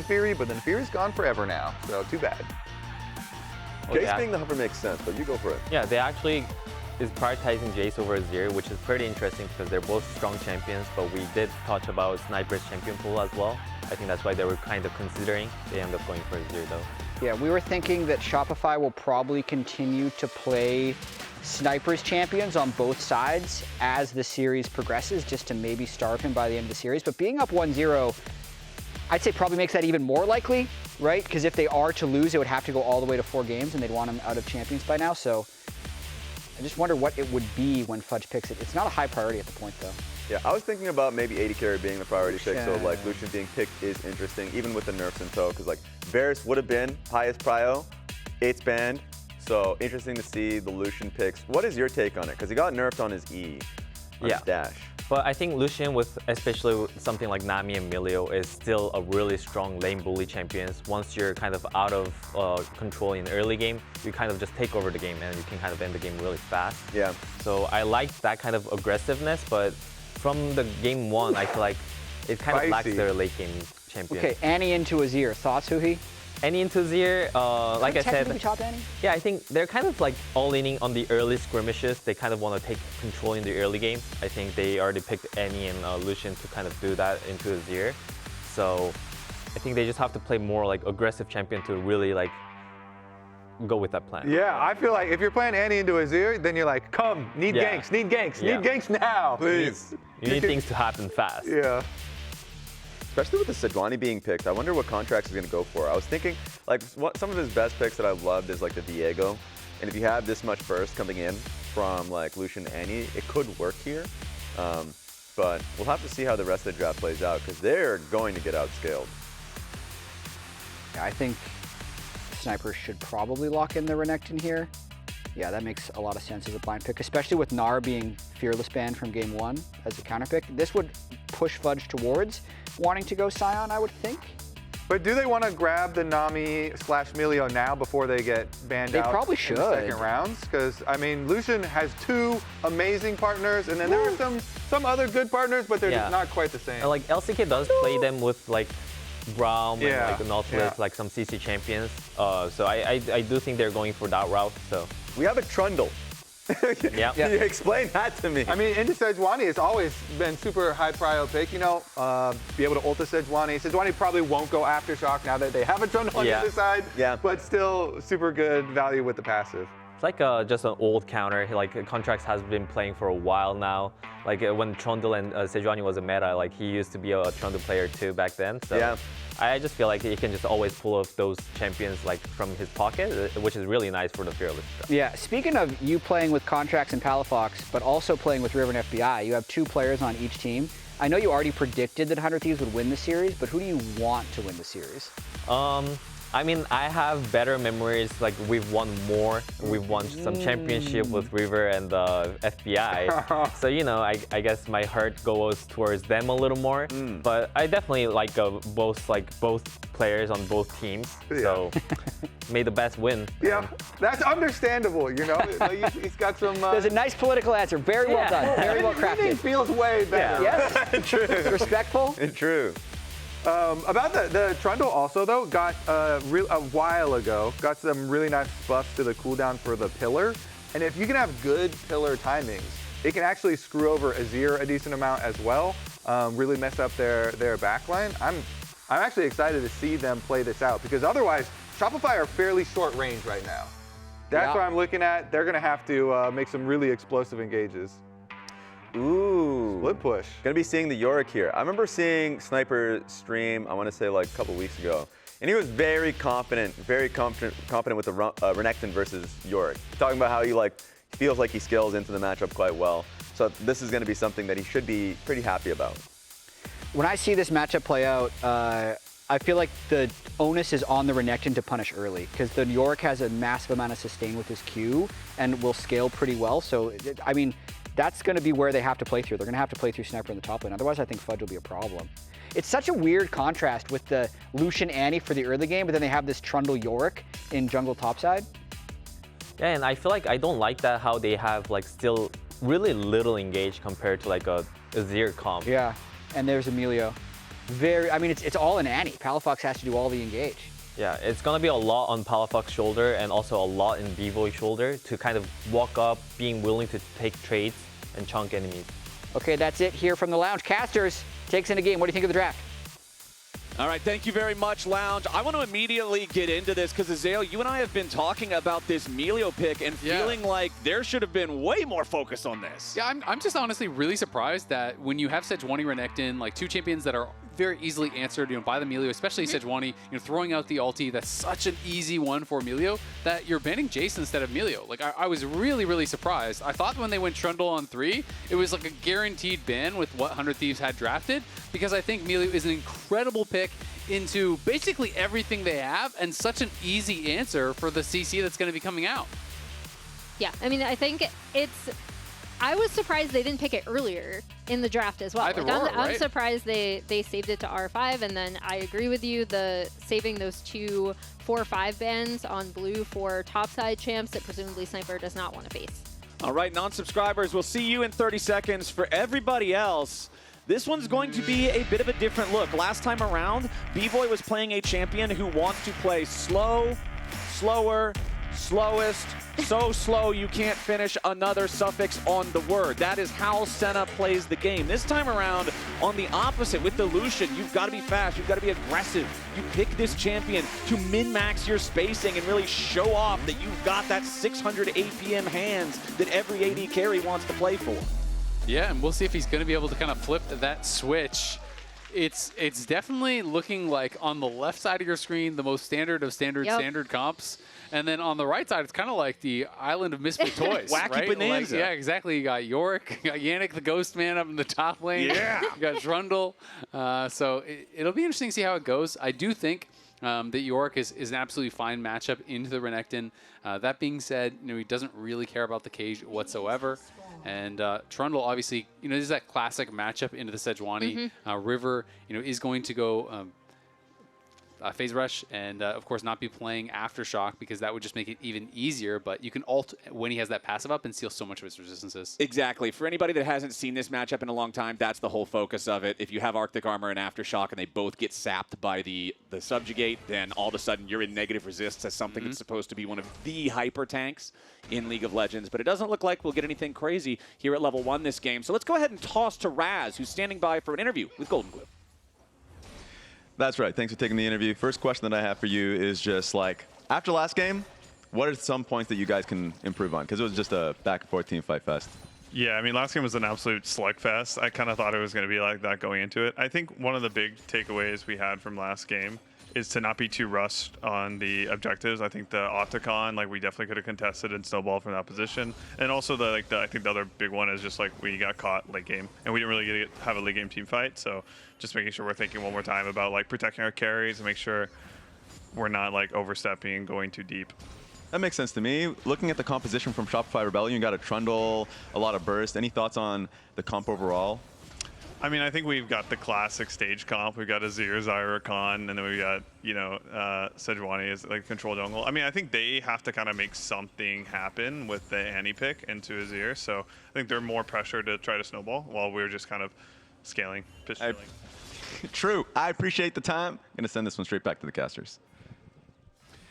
Fury, but then Fury's gone forever now, so too bad. Jace being the Humper makes sense, but you go for it. Yeah, they actually is prioritizing Jace over Azir, which is pretty interesting because they're both strong champions, but we did touch about Sniper's champion pool as well. I think that's why they were kind of considering. They end up going for Azir though. Yeah, we were thinking that Shopify will probably continue to play Sniper's champions on both sides as the series progresses, just to maybe starve him by the end of the series. But being up 1-0, I'd say probably makes that even more likely, right? Because if they are to lose, it would have to go all the way to 4 games, and they'd want him out of champions by now. So I just wonder what it would be when Fudge picks it. It's not a high priority at the point, though. Yeah, I was thinking about maybe AD carry being the priority pick, so like Lucian being picked is interesting, even with the nerfs in tow, because like Varus would have been highest prio, 8th banned, so interesting to see the Lucian picks. What is your take on it? Because he got nerfed on his E, on his dash. But I think Lucian, with especially with something like Nami and Milio, is still a really strong lane bully champions. Once you're kind of out of control in the early game, you kind of just take over the game and you can kind of end the game really fast. Yeah. So I like that kind of aggressiveness, but from the game 1, I feel like it kind of lacks their late game champion. Okay, Annie into Azir. Thoughts, Huhi? Annie into Azir, like I said, top Annie? yeah, I think they're kind of like all leaning on the early skirmishes. They kind of want to take control in the early game. I think they already picked Annie and Lucian to kind of do that into Azir. So I think they just have to play more like aggressive champion to really like go with that plan. Yeah, I feel like if you're playing Annie into Azir, then you're like, come, need ganks, need ganks, need ganks now, please. You need things to happen fast. Yeah. Especially with the Sejuani being picked, I wonder what Contractz is going to go for. I was thinking, like, some of his best picks that I loved is like the Diego. And if you have this much burst coming in from like Lucian and Annie, it could work here. But we'll have to see how the rest of the draft plays out, because they're going to get outscaled. Yeah, I think Sniper should probably lock in the Renekton here. Yeah, that makes a lot of sense as a blind pick, especially with Gnar being Fearless banned from game 1 as a counter pick. This would push Fudge towards wanting to go Sion, I would think. But do they want to grab the Nami/Milio now before they get banned out? They probably should. In the second rounds, because I mean, Lucian has 2 amazing partners, and then there are some other good partners, but they're just not quite the same. Like LCK does play them with like Braum and like the Nautilus, like some CC champions. So I do think they're going for that route. So we have a Trundle. Yeah. Explain that to me. I mean, into Sejuani has always been super high prio pick, you know, be able to ult a Sejuani. Sejuani probably won't go after Shock now that they have a Trundle on the other side, but still super good value with the passive. It's like just an old counter. Like Contractz has been playing for a while now. Like when Trundle and Sejuani was a meta, like he used to be a Trundle player too back then. So I just feel like he can just always pull up those champions like from his pocket, which is really nice for the Fearless. Yeah, speaking of you playing with Contractz and Palafox, but also playing with River and FBI, you have 2 players on each team. I know you already predicted that 100 Thieves would win the series, but who do you want to win the series? I mean, I have better memories. Like we've won more. We've won some championship with River and FBI. So you know, I guess my heart goes towards them a little more. But I definitely like both players on both teams. So may the best win. Yeah, that's understandable. You know, like he's got some. There's a nice political answer. Very well done. Very well crafted. It feels way better. Yes. True. Respectful. True. About the Trundle also though, got a while ago, got some really nice buffs to the cooldown for the pillar. And if you can have good pillar timings, it can actually screw over Azir a decent amount as well, really mess up their backline. I'm actually excited to see them play this out, because otherwise, Shopify are fairly short range right now. That's what I'm looking at. They're gonna have to make some really explosive engages. Ooh. Split push. Gonna be seeing the Yorick here. I remember seeing Sniper stream, I want to say like a couple weeks ago, and he was very confident with the Renekton versus Yorick. Talking about how he feels like he scales into the matchup quite well. So this is gonna be something that he should be pretty happy about. When I see this matchup play out, I feel like the onus is on the Renekton to punish early, because the Yorick has a massive amount of sustain with his Q and will scale pretty well. So, I mean, that's going to be where they have to play through. They're going to have to play through Sniper in the top lane. Otherwise, I think Fudge will be a problem. It's such a weird contrast with the Lucian Annie for the early game, but then they have this Trundle Yorick in jungle topside. Yeah, and I feel like I don't like that how they have like still really little engage compared to like a Azir comp. Yeah, and there's Milio. I mean, it's all an Annie. Palafox has to do all the engage. Yeah, it's going to be a lot on Palafox's shoulder and also a lot in Bvoy's shoulder to kind of walk up, being willing to take trades and chunk enemies. Okay, that's it here from the Lounge. Casters takes in a game. What do you think of the draft? All right, thank you very much, Lounge. I want to immediately get into this because, Azael, you and I have been talking about this Milio pick and feeling like there should have been way more focus on this. Yeah, I'm just honestly really surprised that when you have Sejuani, Renekton, like two champions that are very easily answered, by the Milio, especially Sejuani, throwing out the ulti, that's such an easy one for Milio, that you're banning Jason instead of Milio. Like, I was really, really surprised. I thought when they went Trundle on 3, it was like a guaranteed ban with what 100 Thieves had drafted, because I think Milio is an incredible pick into basically everything they have, and such an easy answer for the CC that's going to be coming out. Yeah, I mean, I think I was surprised they didn't pick it earlier in the draft as well. I'm surprised they saved it to R5, and then I agree with you, saving those 2 4-5 bans on blue for topside champs that presumably Sniper does not want to face. All right, non-subscribers, we'll see you in 30 seconds. For everybody else, this one's going to be a bit of a different look. Last time around, Bvoy was playing a champion who wants to play slow, slower, slowest, so slow you can't finish another suffix on the word. That is how Senna plays the game. This time around, on the opposite, with the Lucian, you've got to be fast, you've got to be aggressive. You pick this champion to min-max your spacing and really show off that you've got that 600 APM hands that every AD carry wants to play for. Yeah, and we'll see if he's going to be able to kind of flip that switch. It's definitely looking like on the left side of your screen, the most standard of standard comps. And then on the right side, it's kind of like the island of misfit toys. Wacky right? bonanza. Yeah, exactly. You got Yorick, you got Yannick the Ghost Man up in the top lane. Yeah. You got Trundle. So it'll be interesting to see how it goes. I do think that Yorick is an absolutely fine matchup into the Renekton. That being said, he doesn't really care about the cage whatsoever. And Trundle, obviously, this is that classic matchup into the Sejuani. River, is going to go phase rush and, of course, not be playing Aftershock because that would just make it even easier. But you can ult when he has that passive up and steal so much of his resistances. Exactly. For anybody that hasn't seen this matchup in a long time, that's the whole focus of it. If you have Arctic Armor and Aftershock and they both get sapped by the Subjugate, then all of a sudden you're in negative resists as something that's supposed to be one of the hyper tanks in League of Legends. But it doesn't look like we'll get anything crazy here at level 1 this game. So let's go ahead and toss to Raz, who's standing by for an interview with Golden Glue. That's right. Thanks for taking the interview. First question that I have for you is just like, after last game, what are some points that you guys can improve on? Because it was just a back-and-forth team fight fest. Yeah, I mean, last game was an absolute slugfest. I kind of thought it was going to be like that going into it. I think one of the big takeaways we had from last game is to not be too rushed on the objectives. I think the Opticon, we definitely could have contested and snowballed from that position. And also, I think the other big one is just we got caught late game, and we didn't really have a late game team fight. So just making sure we're thinking one more time about protecting our carries and make sure we're not overstepping and going too deep. That makes sense to me. Looking at the composition from Shopify Rebellion, you got a Trundle, a lot of burst. Any thoughts on the comp overall? I mean, I think we've got the classic stage comp. We've got Azir, Xayah, Rakan, and then we've got, Sejuani as control jungle. I mean, I think they have to kind of make something happen with the Annie pick into Azir. So I think they're more pressure to try to snowball while we're just kind of scaling, pistoling. True. I appreciate the time. I'm going to send this one straight back to the casters.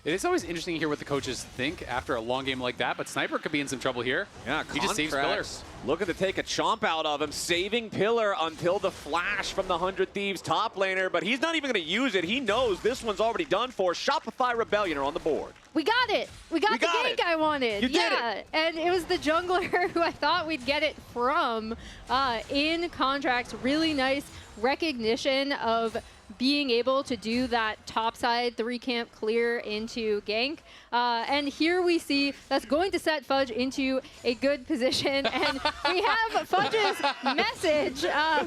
It is always interesting to hear what the coaches think after a long game like that, but Sniper could be in some trouble here. Yeah, he just saves Pillar. Looking to take a chomp out of him, saving Pillar until the flash from the 100 Thieves top laner, but he's not even going to use it. He knows this one's already done for. Shopify Rebellion are on the board. We got it. We got the gank I wanted. You did it. And it was the jungler who I thought we'd get it from in Contractz. Really nice recognition of being able to do that topside 3-camp clear into gank. And here we see that's going to set Fudge into a good position. And we have Fudge's message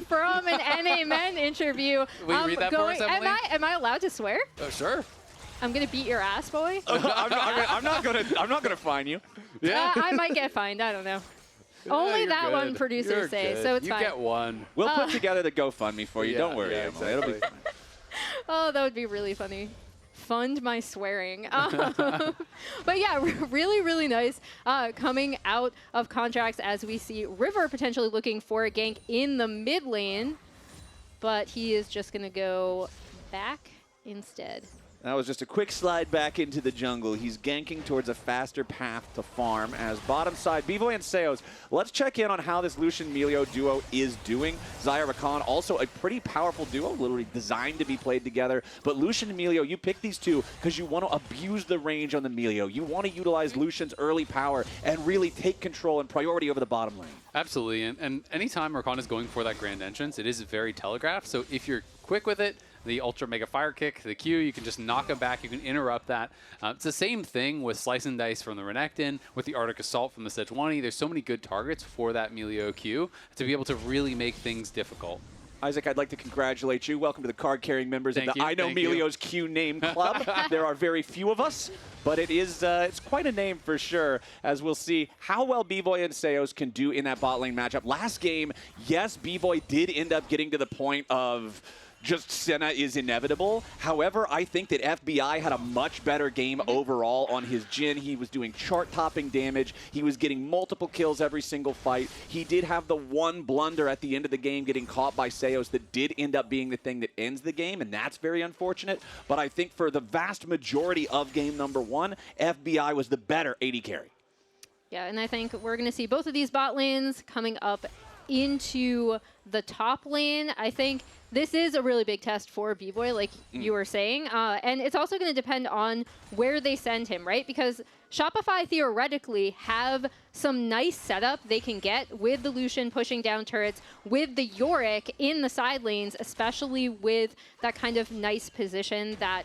from an NA Men interview. Will you read that for us, Emily? Am I allowed to swear? Oh, sure. I'm going to beat your ass, boy. I'm not gonna fine you. Yeah. I might get fined. I don't know. Only you're that good. one producers You're say, good. so it's you fine. You get one. We'll put together the GoFundMe for you. Yeah, Don't worry, yeah, Emily. It'll be fine. Oh, that would be really funny. Fund my swearing. But yeah, really, really nice coming out of Contractz as we see River potentially looking for a gank in the mid lane. but he is just going to go back instead. That was just a quick slide back into the jungle. He's ganking towards a faster path to farm as bottom side, Bvoy and Seos. Let's check in on how this Lucian-Milio duo is doing. Xayah Rakan, also a pretty powerful duo, literally designed to be played together. But Lucian and Milio, you pick these two because you want to abuse the range on the Milio. You want to utilize Lucian's early power and really take control and priority over the bottom lane. Absolutely, and anytime Rakan is going for that grand entrance, it is very telegraphed. So if you're quick with it, the Ultra Mega Fire Kick, the Q, you can just knock him back, you can interrupt that. It's the same thing with Slice and Dice from the Renekton, with the Arctic Assault from the Sejuani. There's so many good targets for that Milio Q to be able to really make things difficult. Isaac, I'd like to congratulate you. Welcome to the card-carrying members of the I Know Milio's Q name club. There are very few of us, but it is it's quite a name for sure, as we'll see how well Bvoy and Seos can do in that bot lane matchup. Last game, yes, Bvoy did end up getting to the point of just Senna is inevitable. However, I think that FBI had a much better game overall on his Jhin. He was doing chart-topping damage. He was getting multiple kills every single fight. He did have the one blunder at the end of the game getting caught by Seos that did end up being the thing that ends the game, and that's very unfortunate. But I think for the vast majority of game number one, FBI was the better AD carry. Yeah, and I think we're going to see both of these bot lanes coming up into the top lane. I think this is a really big test for Bvoy, like you were saying. And it's also going to depend on where they send him, right? Because Shopify theoretically have some nice setup they can get with the Lucian pushing down turrets, with the Yorick in the side lanes, especially with that kind of nice position that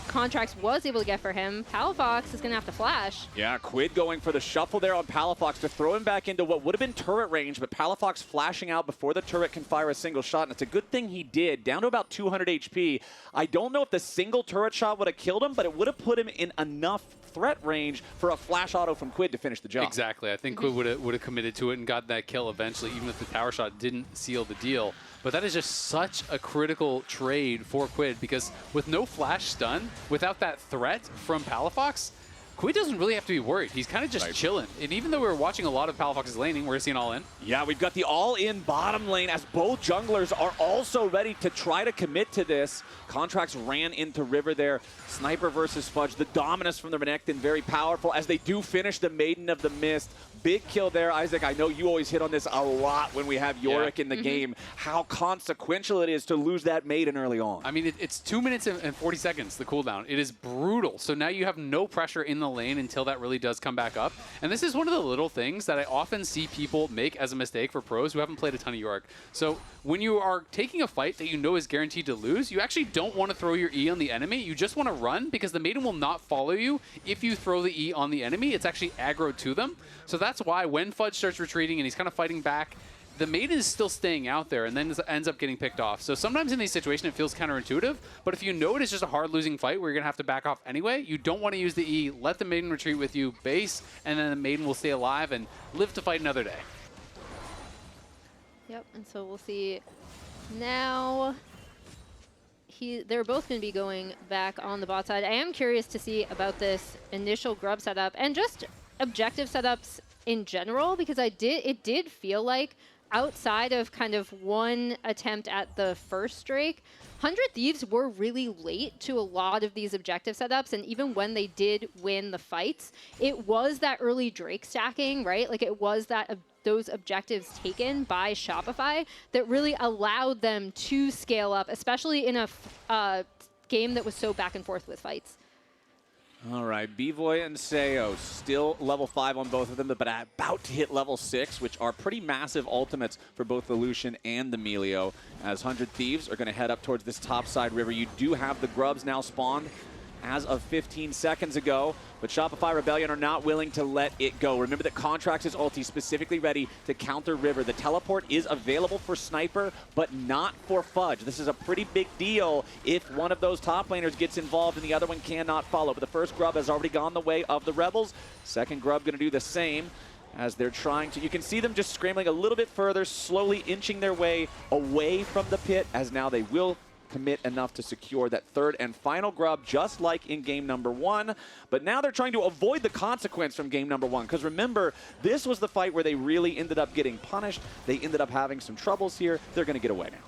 Contractz was able to get for him. Palafox is going to have to flash. Yeah, Quid going for the shuffle there on Palafox to throw him back into what would have been turret range, but Palafox flashing out before the turret can fire a single shot, and it's a good thing he did. Down to about 200 HP. I don't know if the single turret shot would have killed him, but it would have put him in enough threat range for a flash auto from Quid to finish the job. Exactly. I think Quid would have committed to it and got that kill eventually, even if the tower shot didn't seal the deal. But that is just such a critical trade for Quid, because with no flash stun, without that threat from Palafox, Quid doesn't really have to be worried. He's kind of just chilling. And even though we were watching a lot of Palafox's laning, we're seeing all in. Yeah, we've got the all-in bottom lane as both junglers are also ready to try to commit to this. Contractz ran into River there. Sniper versus Fudge. The dominance from the Renekton, very powerful as they do finish the Maiden of the Mist. Big kill there, Isaac. I know you always hit on this a lot when we have Yorick in the game, how consequential it is to lose that Maiden early on. I mean, it's 2 minutes and 40 seconds, the cooldown. It is brutal. So now you have no pressure in the lane until that really does come back up. And this is one of the little things that I often see people make as a mistake for pros who haven't played a ton of Yorick. So when you are taking a fight that you know is guaranteed to lose, you actually don't want to throw your E on the enemy. You just want to run, because the Maiden will not follow you if you throw the E on the enemy. It's actually aggro to them. So that's why when Fudge starts retreating and he's kind of fighting back, the Maiden is still staying out there and then ends up getting picked off. So sometimes in these situations it feels counterintuitive, but if you know it is just a hard losing fight where you're going to have to back off anyway, you don't want to use the E, let the Maiden retreat with you, base, and then the Maiden will stay alive and live to fight another day. Yep, and so we'll see now. They're both going to be going back on the bot side. I am curious to see about this initial grub setup and just objective setups in general, because it did feel like outside of kind of one attempt at the first Drake, 100 Thieves were really late to a lot of these objective setups, and even when they did win the fights, it was that early Drake stacking, right? Like it was that those objectives taken by Shopify that really allowed them to scale up, especially in a game that was so back and forth with fights. All right, Bvoy and Seos still level 5 on both of them, but about to hit level 6, which are pretty massive ultimates for both the Lucian and the Milio, as 100 Thieves are going to head up towards this top side river. You do have the grubs now spawned as of 15 seconds ago, but Shopify Rebellion are not willing to let it go. Remember that Contractz is ulti specifically ready to counter River. The teleport is available for Sniper, but not for Fudge. This is a pretty big deal if one of those top laners gets involved and the other one cannot follow. But the first grub has already gone the way of the Rebels. Second grub going to do the same as they're trying to... You can see them just scrambling a little bit further, slowly inching their way away from the pit, as now they will commit enough to secure that third and final grub, just like in game number 1. But now they're trying to avoid the consequence from game number 1, because remember, this was the fight where they really ended up getting punished. They ended up having some troubles here. They're going to get away now.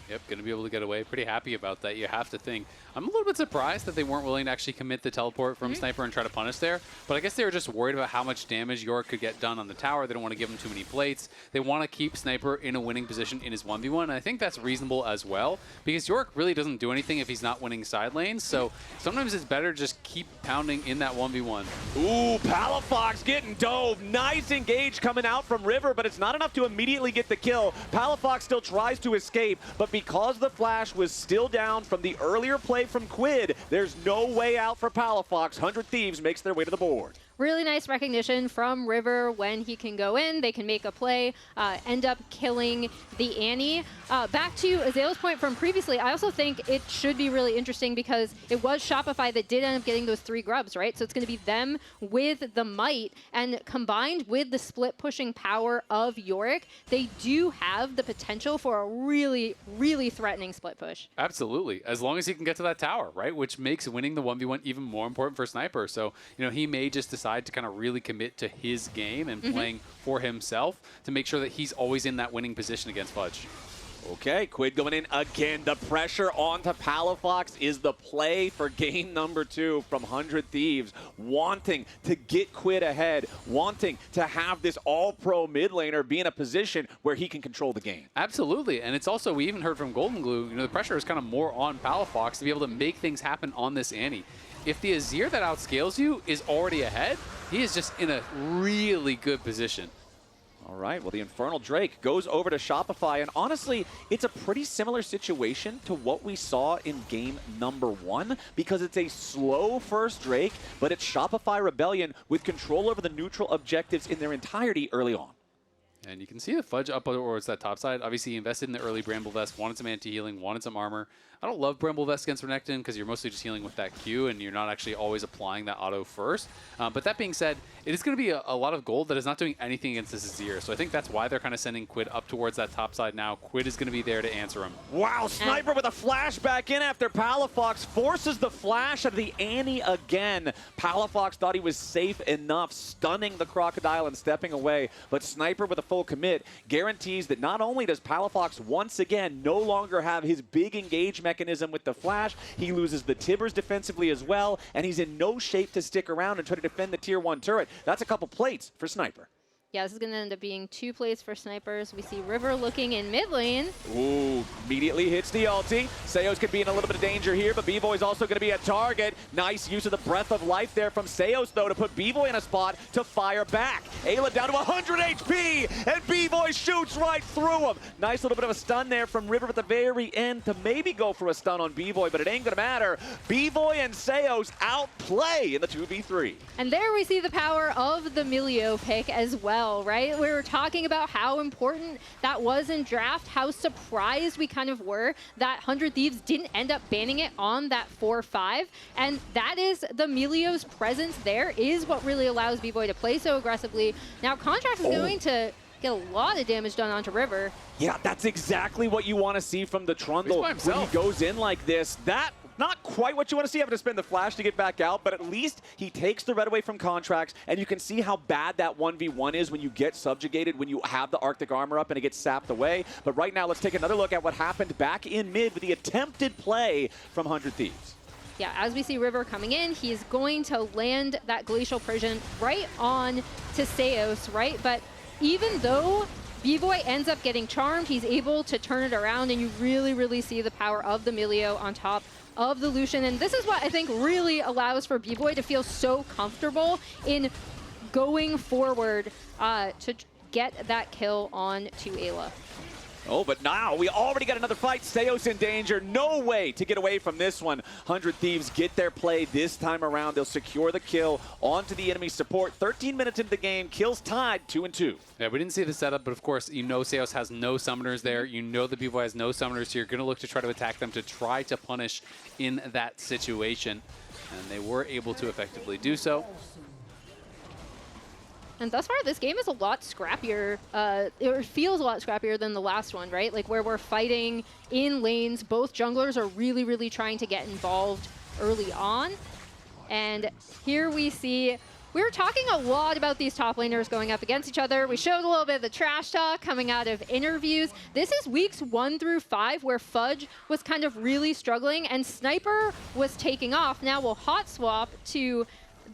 Yep, going to be able to get away. Pretty happy about that, you have to think. I'm a little bit surprised that they weren't willing to actually commit the teleport from Sniper and try to punish there. But I guess they were just worried about how much damage Yorick could get done on the tower. They don't want to give him too many plates. They want to keep Sniper in a winning position in his 1v1. And I think that's reasonable as well, because Yorick really doesn't do anything if he's not winning side lanes. So sometimes it's better to just keep pounding in that 1v1. Ooh, Palafox getting dove. Nice engage coming out from River, but it's not enough to immediately get the kill. Palafox still tries to escape, but because the flash was still down from the earlier play from Quid, there's no way out for Palafox. 100 Thieves makes their way to the board. Really nice recognition from River when he can go in. They can make a play, end up killing the Annie. Back to Azael's point from previously, I also think it should be really interesting because it was Shopify that did end up getting those 3 grubs, right? So it's going to be them with the might, and combined with the split pushing power of Yorick, they do have the potential for a really, really threatening split push. Absolutely, as long as he can get to that tower, right? Which makes winning the 1v1 even more important for Sniper. So, you know, he may just decide to kind of really commit to his game and playing for himself to make sure that he's always in that winning position against Fudge. Okay, Quid going in again. The pressure onto Palafox is the play for game number 2 from 100 Thieves. Wanting to get Quid ahead, wanting to have this all-pro mid laner be in a position where he can control the game. Absolutely, and it's also, we even heard from Golden Glue, you know, the pressure is kind of more on Palafox to be able to make things happen on this Annie. If the Azir that outscales you is already ahead, he is just in a really good position. All right, well, the Infernal Drake goes over to Shopify, and honestly, it's a pretty similar situation to what we saw in game number 1, because it's a slow first Drake, but it's Shopify Rebellion with control over the neutral objectives in their entirety early on. And you can see the Fudge up towards that top side. Obviously, he invested in the early Bramble Vest, wanted some anti-healing, wanted some armor. I don't love Bramble Vest against Renekton because you're mostly just healing with that Q and you're not actually always applying that auto first. But that being said, it is going to be a lot of gold that is not doing anything against this Azir. So I think that's why they're kind of sending Quid up towards that top side now. Quid is going to be there to answer him. Wow, Sniper with a flash back in after Palafox forces the flash out of the Annie again. Palafox thought he was safe enough, stunning the Crocodile and stepping away. But Sniper with a full commit guarantees that not only does Palafox once again no longer have his big engage mechanism with the flash, he loses the Tibbers defensively as well, and he's in no shape to stick around and try to defend the tier 1 turret. That's a couple plates for Sniper. Yeah, this is going to end up being 2 plays for Snipers. We see River looking in mid lane. Ooh, immediately hits the ulti. Seos could be in a little bit of danger here, but Bvoy is also going to be a target. Nice use of the Breath of Life there from Seos, though, to put Bvoy in a spot to fire back. Eyla down to 100 HP, and Bvoy shoots right through him. Nice little bit of a stun there from River at the very end to maybe go for a stun on Bvoy, but it ain't going to matter. Bvoy and Seos outplay in the 2v3. And there we see the power of the Milio pick as well. Right? We were talking about how important that was in draft, how surprised we kind of were that 100 Thieves didn't end up banning it on that 4-5. And that is the Milio's presence there is what really allows Bvoy to play so aggressively. Now Contractz is going to get a lot of damage done onto River. Yeah, that's exactly what you want to see from the Trundle when he goes in like this. That not quite what you want to see, having to spend the flash to get back out, but at least he takes the red away from Contractz, and you can see how bad that 1v1 is when you get subjugated, when you have the Arctic armor up and it gets sapped away. But right now, let's take another look at what happened back in mid with the attempted play from 100 Thieves. Yeah, as we see River coming in, he's going to land that Glacial Prison right on to Seos, right? But even though Bvoy ends up getting charmed, he's able to turn it around, and you really, really see the power of the Milio on top of the Lucian. And this is what I think really allows for Bvoy to feel so comfortable in going forward to get that kill on to Eyla. Oh, but now we already got another fight. Seos in danger. No way to get away from this one. 100 Thieves get their play this time around. They'll secure the kill onto the enemy support. 13 minutes into the game. Kills tied 2-2. Yeah, we didn't see the setup, but of course, you know Seos has no summoners there. You know the Bvoy has no summoners, so you're going to look to try to attack them to try to punish in that situation. And they were able to effectively do so. And thus far, this game is a lot scrappier. It feels a lot scrappier than the last one, right? Like where we're fighting in lanes, both junglers are really, really trying to get involved early on. And here we see we were talking a lot about these top laners going up against each other. We showed a little bit of the trash talk coming out of interviews. This is weeks 1 through 5 where Fudge was kind of really struggling and Sniper was taking off. Now we'll hot swap to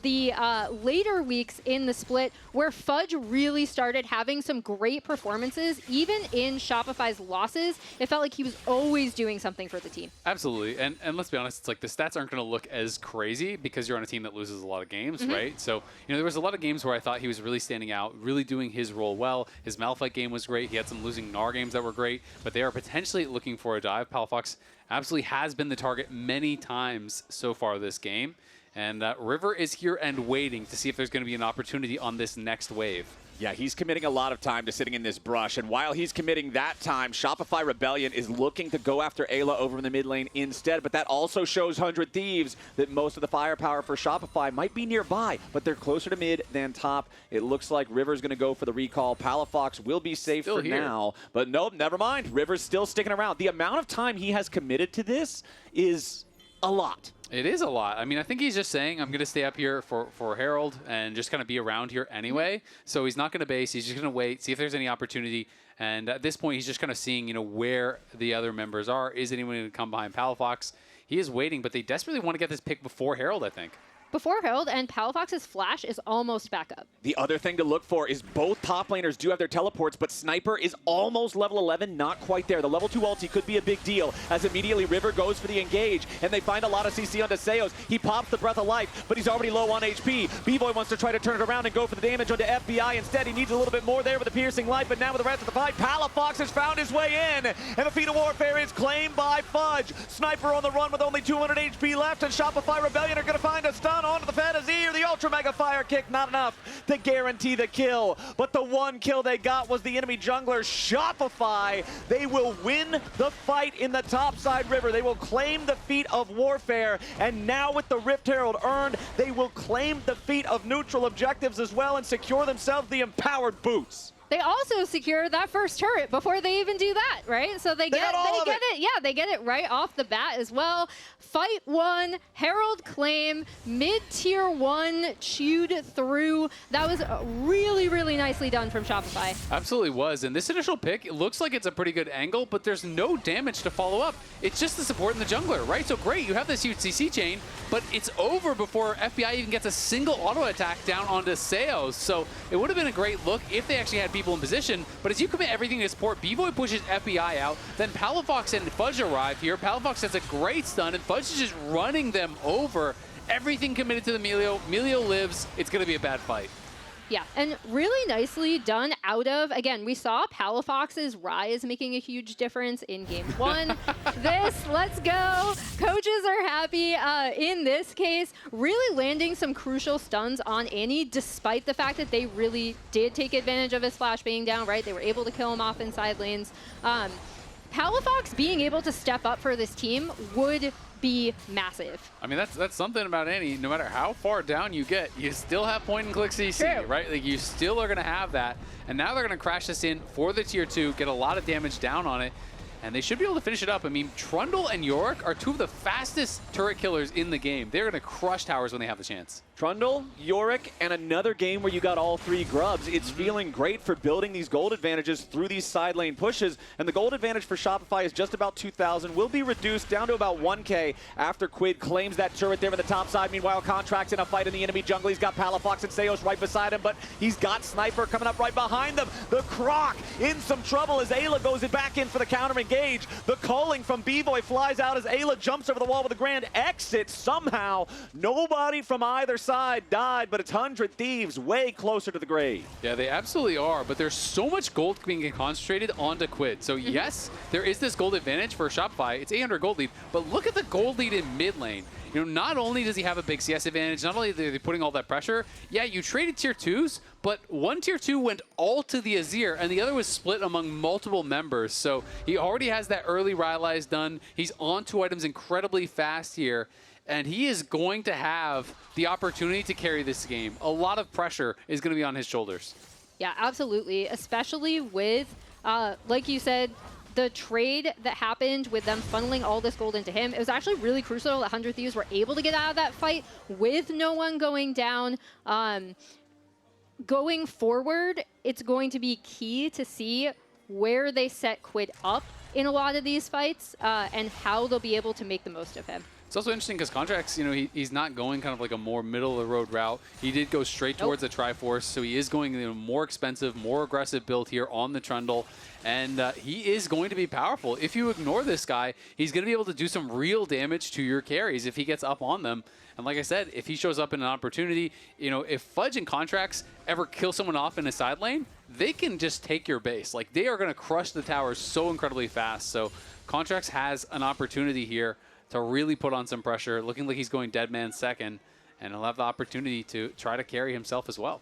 the later weeks in the split where Fudge really started having some great performances. Even in Shopify's losses, it felt like he was always doing something for the team. Absolutely. And let's be honest, it's like the stats aren't going to look as crazy because you're on a team that loses a lot of games, right? So, you know, there was a lot of games where I thought he was really standing out, really doing his role well. His Malphite game was great. He had some losing Gnar games that were great, but they are potentially looking for a dive. Palafox absolutely has been the target many times so far this game. And River is here and waiting to see if there's going to be an opportunity on this next wave. Yeah, he's committing a lot of time to sitting in this brush, and while he's committing that time, Shopify Rebellion is looking to go after Eyla over in the mid lane instead, but that also shows 100 Thieves that most of the firepower for Shopify might be nearby, but they're closer to mid than top. It looks like River's going to go for the recall. Palafox will be safe for now, but nope, never mind. River's still sticking around. The amount of time he has committed to this is a lot. It is a lot. I mean, I think he's just saying, I'm going to stay up here for Herald and just kind of be around here anyway. So he's not going to base. He's just going to wait, see if there's any opportunity. And at this point, he's just kind of seeing, you know, where the other members are. Is anyone going to come behind Palafox? He is waiting, but they desperately want to get this pick before Herald, I think. Before Herald, and Palafox's flash is almost back up. The other thing to look for is both top laners do have their teleports, but Sniper is almost level 11, not quite there. The level 2 ulti could be a big deal as immediately River goes for the engage, and they find a lot of CC onto Seos. He pops the Breath of Life, but he's already low on HP. Bvoy wants to try to turn it around and go for the damage onto FBI. Instead, he needs a little bit more there with the piercing light, but now with the rest of the fight, Palafox has found his way in, and the Feat of Warfare is claimed by Fudge. Sniper on the run with only 200 HP left, and Shopify Rebellion are going to find a stun onto the Fed Azir. The Ultra Mega Fire Kick, not enough to guarantee the kill. But the one kill they got was the enemy jungler, Shopify. They will win the fight in the topside river. They will claim the Feat of Warfare. And now with the Rift Herald earned, they will claim the Feat of Neutral Objectives as well and secure themselves the Empowered Boots. They also secure that first turret before they even do that, right? So they get it. Yeah, they get it right off the bat as well. Fight 1, Herald claim, mid-tier 1 chewed through. That was really, really nicely done from Shopify. Absolutely was. And this initial pick, it looks like it's a pretty good angle, but there's no damage to follow up. It's just the support and the jungler, right? So great, you have this huge CC chain, but it's over before FBI even gets a single auto attack down onto Seos. So it would have been a great look if they actually had people in position, but as you commit everything to support, Bvoy pushes FBI out, then Palafox and Fudge arrive here. Palafox has a great stun, and Fudge is just running them over. Everything committed to the Milio. Milio lives. It's going to be a bad fight. Yeah, and really nicely done out of, again, we saw Palafox's rise making a huge difference in game 1. Let's go. Coaches are happy in this case, really landing some crucial stuns on Annie, despite the fact that they really did take advantage of his flash being down, right? They were able to kill him off inside lanes. Palafox being able to step up for this team would be massive. I mean, that's something about Annie. No matter how far down you get, you still have point and click CC, True. right? Like, you still are going to have that. And now they're going to crash this in for the tier 2, get a lot of damage down on it, and they should be able to finish it up. I mean, Trundle and Yorick are 2 of the fastest turret killers in the game. They're going to crush towers when they have the chance. Trundle, Yorick, and another game where you got all 3 grubs. It's feeling great for building these gold advantages through these side lane pushes. And the gold advantage for Shopify is just about 2,000. Will be reduced down to about 1K after Quid claims that turret there in the top side. Meanwhile, Contractz in a fight in the enemy jungle. He's got Palafox and Seos right beside him, but he's got Sniper coming up right behind them. The Croc in some trouble as Eyla goes back in for the counter engage. The calling from Bvoy flies out as Eyla jumps over the wall with a grand exit. Somehow, nobody from either side died, but it's 100 Thieves way closer to the grave. Yeah, they absolutely are, but there's so much gold being concentrated onto Quid. So yes, there is this gold advantage for Shopify. It's 800 gold lead, but look at the gold lead in mid lane. You know, not only does he have a big CS advantage, not only are they putting all that pressure, yeah, you traded tier 2s, but one tier 2 went all to the Azir, and the other was split among multiple members. So he already has that early Rylai's done. He's on 2 items incredibly fast here, and he is going to have the opportunity to carry this game. A lot of pressure is going to be on his shoulders. Yeah, absolutely, especially with, like you said, the trade that happened with them funneling all this gold into him, it was actually really crucial that 100 Thieves were able to get out of that fight with no one going down. Going forward, it's going to be key to see where they set Quid up in a lot of these fights and how they'll be able to make the most of him. It's also interesting because Contractz, you know, he's not going kind of like a more middle-of-the-road route. He did go straight towards the Triforce, so he is going a more expensive, more aggressive build here on the Trundle, and he is going to be powerful. If you ignore this guy, he's going to be able to do some real damage to your carries if he gets up on them. And like I said, if he shows up in an opportunity, you know, if Fudge and Contractz ever kill someone off in a side lane, they can just take your base. Like, they are going to crush the towers so incredibly fast. So Contractz has an opportunity here to really put on some pressure, looking like he's going dead man second, and he'll have the opportunity to try to carry himself as well.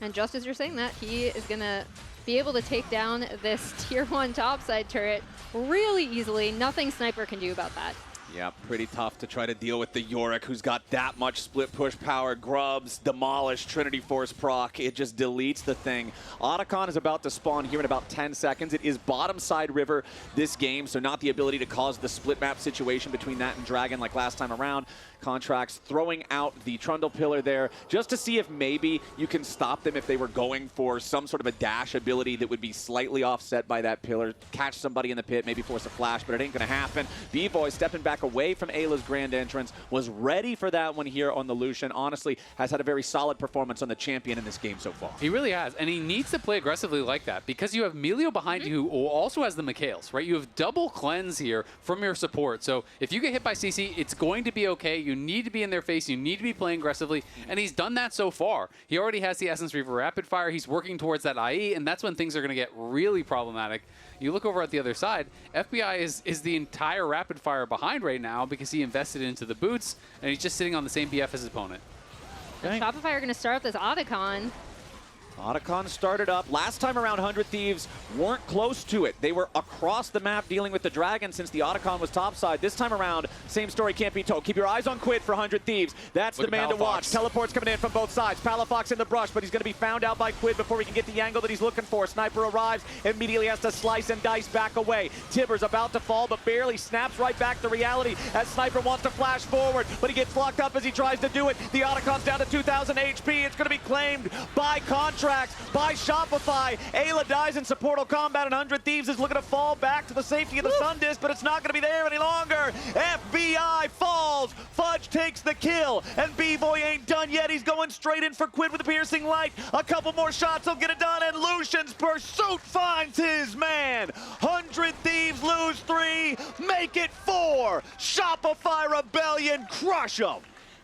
And just as you're saying that, he is going to be able to take down this tier 1 topside turret really easily. Nothing Sniper can do about that. Yeah, pretty tough to try to deal with the Yorick, who's got that much split push power. Grubs, Demolish, Trinity Force proc. It just deletes the thing. Otacon is about to spawn here in about 10 seconds. It is bottom side river this game, so not the ability to cause the split map situation between that and Dragon like last time around. Contractz throwing out the Trundle pillar there just to see if maybe you can stop them if they were going for some sort of a dash ability that would be slightly offset by that pillar, catch somebody in the pit, maybe force a flash, but it ain't going to happen. Bvoy stepping back away from Ayla's grand entrance, was ready for that one here on the Lucian. Honestly, has had a very solid performance on the champion in this game so far. He really has, and he needs to play aggressively like that because you have Milio behind you who also has the Mikhails, right? You have double cleanse here from your support. So if you get hit by CC, it's going to be okay. You need to be in their face. You need to be playing aggressively, and he's done that so far. He already has the Essence Reaver Rapid Fire. He's working towards that IE, and that's when things are going to get really problematic. You look over at the other side, FBI is the entire Rapid Fire behind right now because he invested into the boots, and he's just sitting on the same BF as his opponent. And Shopify are going to start up this Otacon. Otacon started up. Last time around, 100 Thieves weren't close to it. They were across the map dealing with the Dragon since the Otacon was topside. This time around, same story can't be told. Keep your eyes on Quid for 100 Thieves. That's the man to watch. Teleport's coming in from both sides. Palafox in the brush, but he's going to be found out by Quid before he can get the angle that he's looking for. Sniper arrives, immediately has to slice and dice back away. Tibber's about to fall, but barely snaps right back to reality as Sniper wants to flash forward, but he gets locked up as he tries to do it. The Otacon's down to 2,000 HP. It's going to be claimed by Contractz, by Shopify. Eyla dies in supportal combat, and 100 Thieves is looking to fall back to the safety of the Sun Disc, but it's not going to be there any longer. FBI falls. Fudge takes the kill, and Bvoy ain't done yet. He's going straight in for Quid with a piercing light. A couple more shots will get it done, and Lucian's pursuit finds his man. 100 Thieves lose 3, make it 4. Shopify Rebellion crush them.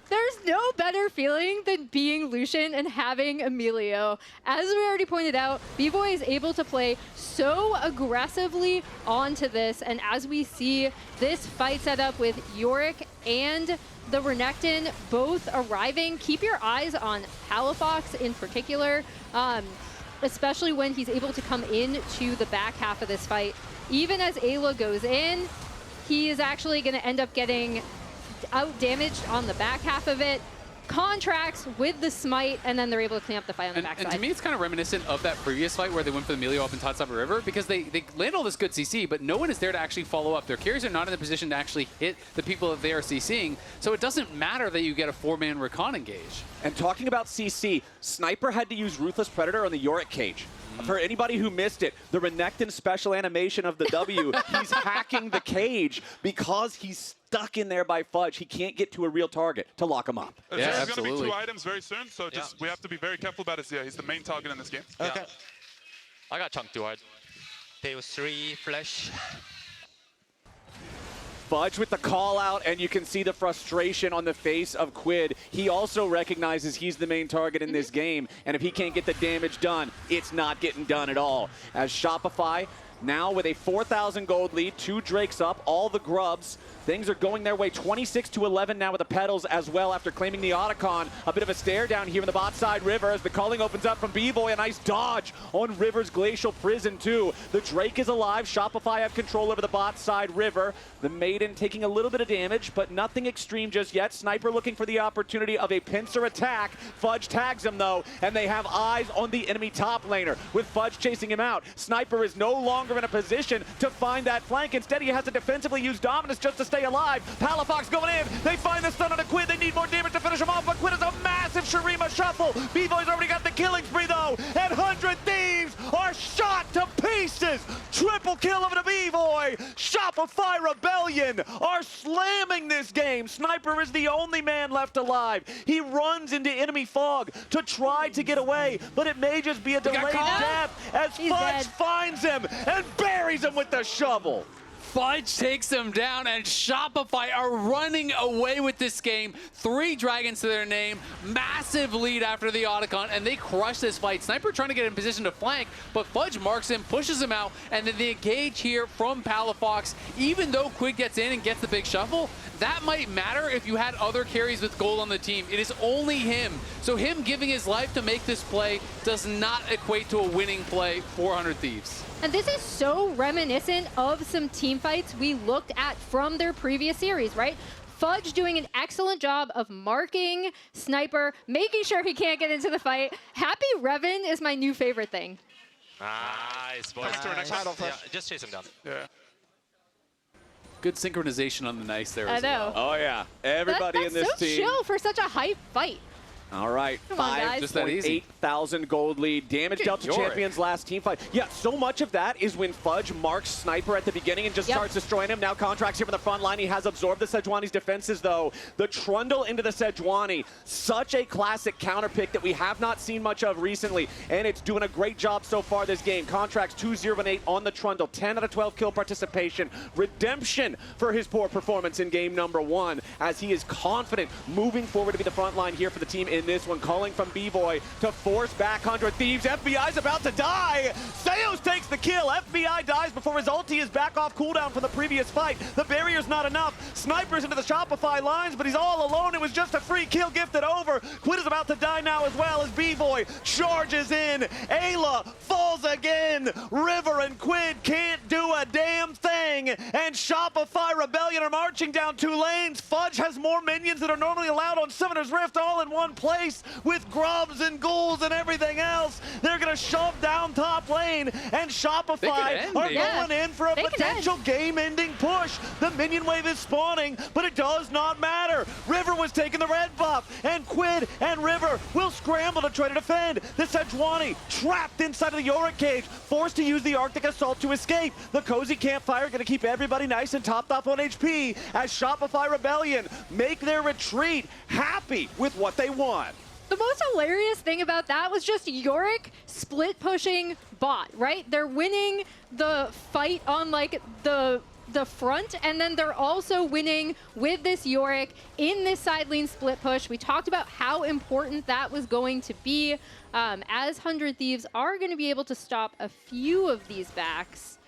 There's no better feeling than being Lucian and having Milio. As we already pointed out, Bvoy is able to play so aggressively onto this, and as we see this fight set up with Yorick and the Renekton both arriving, keep your eyes on Palafox in particular, especially when he's able to come in to the back half of this fight. Even as Eyla goes in, he is actually going to end up getting out-damaged on the back half of it. Contractz with the smite, and then they're able to clean up the fight on the backside. And to me, it's kind of reminiscent of that previous fight where they went for the Milio up in top side of the river because they land all this good CC, but no one is there to actually follow up. Their carries are not in the position to actually hit the people that they are CCing, so it doesn't matter that you get a 4-man Rakan engage. And talking about CC, Sniper had to use Ruthless Predator on the Yorick cage. For anybody who missed it, the Renekton special animation of the W, he's hacking the cage because he's stuck in there by Fudge. He can't get to a real target to lock him up. Yeah, There's absolutely. going to be 2 items very soon, so just we have to be very careful about Azir. He's the main target in this game. Okay. I got chunked too hard. There was 3 flash. Fudge with the call out, and you can see the frustration on the face of Quid. He also recognizes he's the main target in this game, and if he can't get the damage done, it's not getting done at all. As Shopify now with a 4,000 gold lead, 2 Drakes up, all the grubs Things are going their way. 26-11 now with the pedals as well after claiming the Otacon. A bit of a stare down here in the bot side River as the calling opens up from Bvoy. A nice dodge on River's Glacial Prison too. The Drake is alive. Shopify have control over the bot side River. The Maiden taking a little bit of damage, but nothing extreme just yet. Sniper looking for the opportunity of a pincer attack. Fudge tags him though, and they have eyes on the enemy top laner with Fudge chasing him out. Sniper is no longer in a position to find that flank. Instead, he has to defensively use Dominus just to stay alive. Palafox going in. They find the stun on a Quid. They need more damage to finish him off, but Quid is a massive Shurima shuffle. Bvoy's already got the killing spree though, and 100 Thieves are shot to pieces. Triple kill over to Bvoy. Shopify Rebellion are slamming this game. Sniper is the only man left alive. He runs into enemy fog to try to get away, but it may just be a delayed death as Fudge finds him and buries him with the shovel. Fudge takes them down, and Shopify are running away with this game. 3 dragons to their name, massive lead after the Otacon, and they crush this fight. Sniper trying to get in position to flank, but Fudge marks him, pushes him out, and then the engage here from Palafox. Even though Quid gets in and gets the big shuffle, that might matter if you had other carries with gold on the team. It is only him. So him giving his life to make this play does not equate to a winning play for 100 Thieves. And this is so reminiscent of some team fights we looked at from their previous series, right? Fudge doing an excellent job of marking Sniper, making sure he can't get into the fight. Happy Revan is my new favorite thing. Nice, boys. Yeah, just chase him down. Yeah. Good synchronization on the nice there as well. Oh yeah, everybody in this that's so team. chill for such a hype fight. All right, Come on, guys. Just that easy. 5,800 gold lead. Damage dealt to Champions last team fight. Yeah, so much of that is when Fudge marks Sniper at the beginning and just starts destroying him. Now Contractz here from the front line. He has absorbed the Sejuani's defenses though. The Trundle into the Sejuani. Such a classic counter pick that we have not seen much of recently. And it's doing a great job so far this game. Contractz 2-0-8 on the Trundle. 10 out of 12 kill participation. Redemption for his poor performance in game number 1 as he is confident moving forward to be the front line here for the team in this one, calling from Bvoy to force back 100 Thieves. FBI's about to die. Seos takes the kill. FBI dies before his ulti is back off cooldown from the previous fight. The barrier's not enough. Sniper's into the Shopify lines, but he's all alone. It was just a free kill gifted over. Quid is about to die now as well as Bvoy charges in. Eyla falls again. River and Quid can't do a damn thing. And Shopify Rebellion are marching down 2 lanes. Fudge has more minions that are normally allowed on Summoner's Rift all in one place with grubs and ghouls and everything else. They're going to shove down top lane, and Shopify are going in for a potential game-ending push. The minion wave is spawning, but it does not matter. River was taking the red buff, and Quid and River will scramble to try to defend. The Sejuani trapped inside of the Yorick cage, forced to use the Arctic Assault to escape. The Cozy Campfire going to keep everybody nice and topped off on HP as Shopify Rebellion make their retreat, happy with what they want. The most hilarious thing about that was just Yorick split pushing bot, right? They're winning the fight on like the front, and then they're also winning with this Yorick in this side lane split push. We talked about how important that was going to be, as 100 Thieves are going to be able to stop a few of these backs.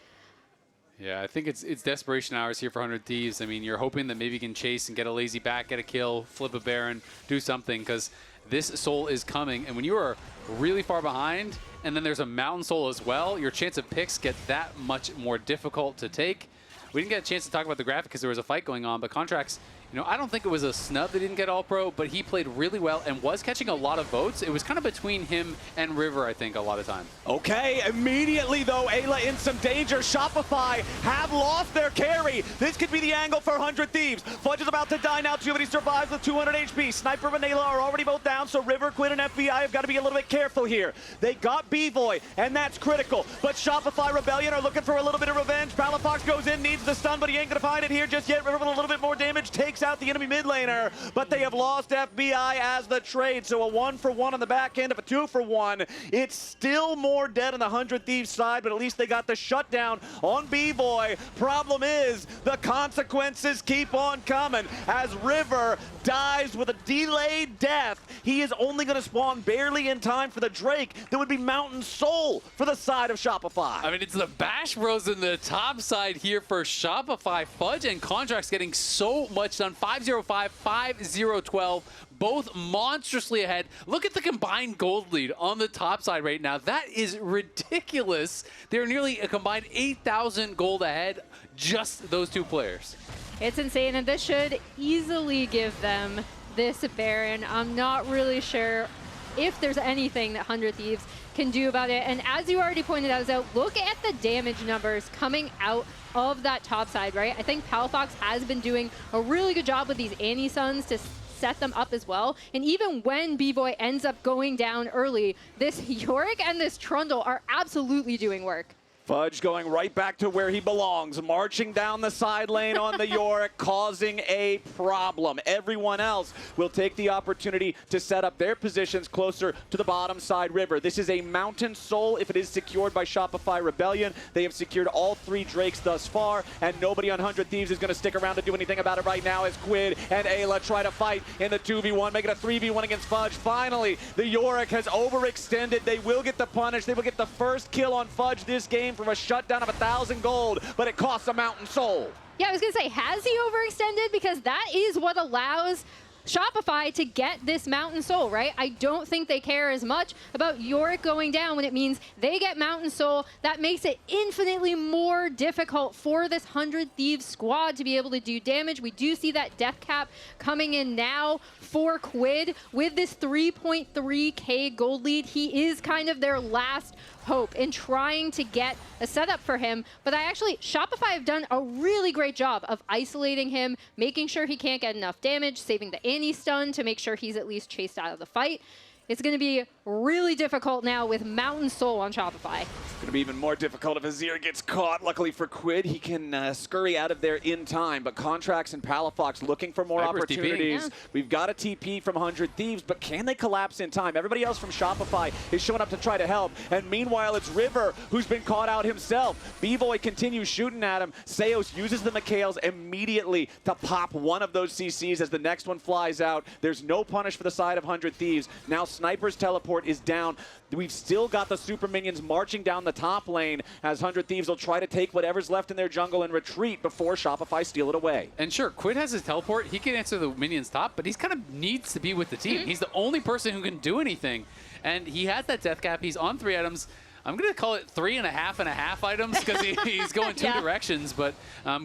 Yeah, I think it's desperation hours here for 100 Thieves. I mean, you're hoping that maybe you can chase and get a lazy back, get a kill, flip a Baron, do something, because this soul is coming. And when you are really far behind, and then there's a mountain soul as well, your chance of picks get that much more difficult to take. We didn't get a chance to talk about the graphic because there was a fight going on, but Contractz, you know, I don't think it was a snub that didn't get All-Pro, but he played really well and was catching a lot of votes. It was kind of between him and River, I think, a lot of time. Okay, immediately though, Eyla in some danger. Shopify have lost their carry. This could be the angle for 100 Thieves. Fudge is about to die now too, but he survives with 200 HP. Sniper and Eyla are already both down, so River, Quid, and FBI have got to be a little bit careful here. They got Bvoy, and that's critical, but Shopify Rebellion are looking for a little bit of revenge. Palafox goes in, needs the stun, but he ain't gonna find it here just yet. River with a little bit more damage takes out the enemy mid laner, but they have lost FBI as the trade, so a 1-for-1 on the back end of a 2-for-1. It's still more dead on the 100 Thieves side, but at least they got the shutdown on Bvoy. Problem is, the consequences keep on coming as River dies with a delayed death he is only going to spawn barely in time for the Drake. That would be Mountain Soul for the side of Shopify. I mean, it's the Bash Bros in the top side here for Shopify. Fudge and Contractz getting so much done. 5-0-5, 5-0-12. Both monstrously ahead. Look at the combined gold lead on the top side right now. That is ridiculous. They're nearly a combined 8,000 gold ahead, just those two players. It's insane, and this should easily give them this Baron. I'm not really sure if there's anything that 100 Thieves can do about it. And as you already pointed out, Zoe, look at the damage numbers coming out of that top side, right? I think Palafox has been doing a really good job with these Annie Suns to set them up as well. And even when Bvoy ends up going down early, this Yorick and this Trundle are absolutely doing work. Fudge going right back to where he belongs, marching down the side lane on the Yorick, causing a problem. Everyone else will take the opportunity to set up their positions closer to the bottom side river. This is a Mountain Soul if it is secured by Shopify Rebellion. They have secured all 3 Drakes thus far, and nobody on 100 Thieves is going to stick around to do anything about it right now as Quid and Eyla try to fight in the 2v1, make it a 3v1 against Fudge. Finally, the Yorick has overextended. They will get the punish. They will get the first kill on Fudge this game from a shutdown of 1,000 gold, but it costs a Mountain Soul. Yeah, I was going to say, has he overextended? Because that is what allows Shopify to get this Mountain Soul, right? I don't think they care as much about Yorick going down when it means they get Mountain Soul. That makes it infinitely more difficult for this 100 Thieves squad to be able to do damage. We do see that death cap coming in now for Quid with this 3.3k gold lead. He is kind of their last hope in trying to get a setup for him. But Shopify have done a really great job of isolating him, making sure he can't get enough damage, saving the Annie stun to make sure he's at least chased out of the fight. It's going to be really difficult now with Mountain Soul on Shopify. It's going to be even more difficult if Azir gets caught. Luckily for Quid, he can scurry out of there in time. But Contractz and Palafox looking for more opportunities. Yeah. We've got a TP from 100 Thieves, but can they collapse in time? Everybody else from Shopify is showing up to try to help. And meanwhile, it's River who's been caught out himself. Bvoy continues shooting at him. Seos uses the Mikhails immediately to pop one of those CCs as the next one flies out. There's no punish for the side of 100 Thieves. Now Sniper's teleport is down. We've still got the super minions marching down the top lane as 100 Thieves will try to take whatever's left in their jungle and retreat before Shopify steal it away. And sure, Quid has his teleport. He can answer the minions top, but he's kind of needs to be with the team. He's the only person who can do anything. And he has that death cap. He's on 3 items. I'm going to call it 3.5 items because he's going 2 directions. But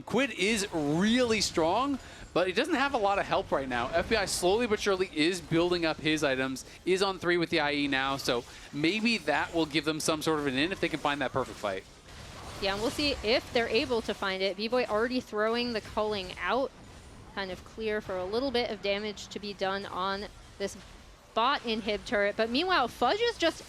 Quid is really strong, but he doesn't have a lot of help right now. FBI slowly but surely is building up his items, is on 3 with the IE now, so maybe that will give them some sort of an in if they can find that perfect fight. Yeah, and we'll see if they're able to find it. Bvoy already throwing the culling out, kind of clear for a little bit of damage to be done on this bot inhib turret. But meanwhile, Fudge is just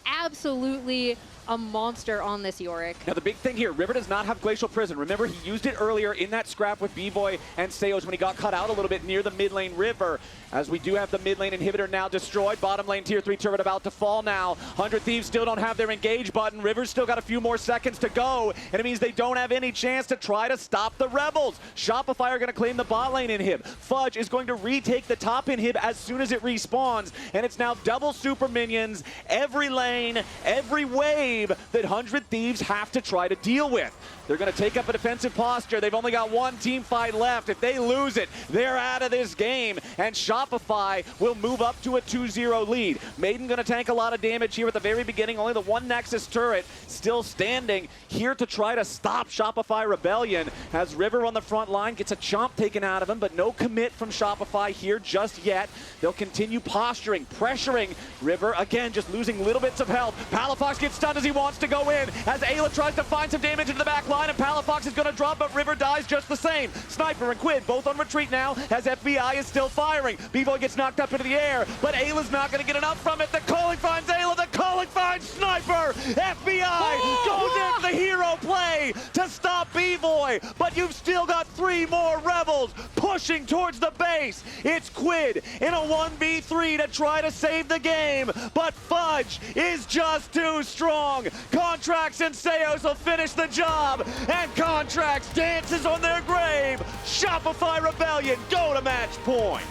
absolutely a monster on this Yorick. Now the big thing here, River does not have Glacial Prison. Remember, he used it earlier in that scrap with Bvoy and Seos when he got cut out a little bit near the mid lane River. As we do have the mid lane inhibitor now destroyed. Bottom lane tier 3 turret about to fall now. 100 Thieves still don't have their engage button. River's still got a few more seconds to go, and it means they don't have any chance to try to stop the Rebels. Shopify are going to claim the bot lane inhib. Fudge is going to retake the top inhib as soon as it respawns, and it's now double super minions, every lane, every wave that 100 Thieves have to try to deal with. They're going to take up a defensive posture. They've only got one team fight left. If they lose it, they're out of this game, and Shopify will move up to a 2-0 lead. Maiden going to tank a lot of damage here at the very beginning. Only the one Nexus turret still standing here to try to stop Shopify Rebellion as River on the front line gets a chomp taken out of him, but no commit from Shopify here just yet. They'll continue posturing, pressuring River. Again, just losing little bits of health. Palafox gets stunned as he wants to go in, as Eyla tries to find some damage into the back line, and Palafox is going to drop, but River dies just the same. Sniper and Quid both on retreat now, as FBI is still firing. Bvoy gets knocked up into the air, but Ayla's not going to get enough from it. The calling finds Eyla, the calling finds Sniper! FBI goes in the hero play to stop Bvoy, but you've still got 3 more Rebels pushing towards the base. It's Quid in a 1v3 to try to save the game, but Fudge is just too strong. Contractz and Seos will finish the job, and Contractz dances on their grave. Shopify Rebellion go to match point.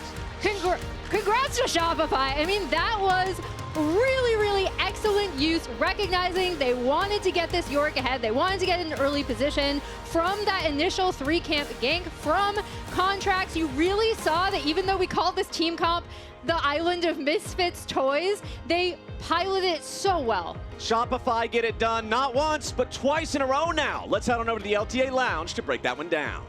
congrats to Shopify. I mean, that was really, really excellent use, recognizing they wanted to get this Yorick ahead. They wanted to get in an early position. From that initial 3-camp gank from Contractz, you really saw that even though we called this team comp the island of misfits toys, they piloted it so well. Shopify get it done not once, but twice in a row now. Let's head on over to the LTA Lounge to break that one down.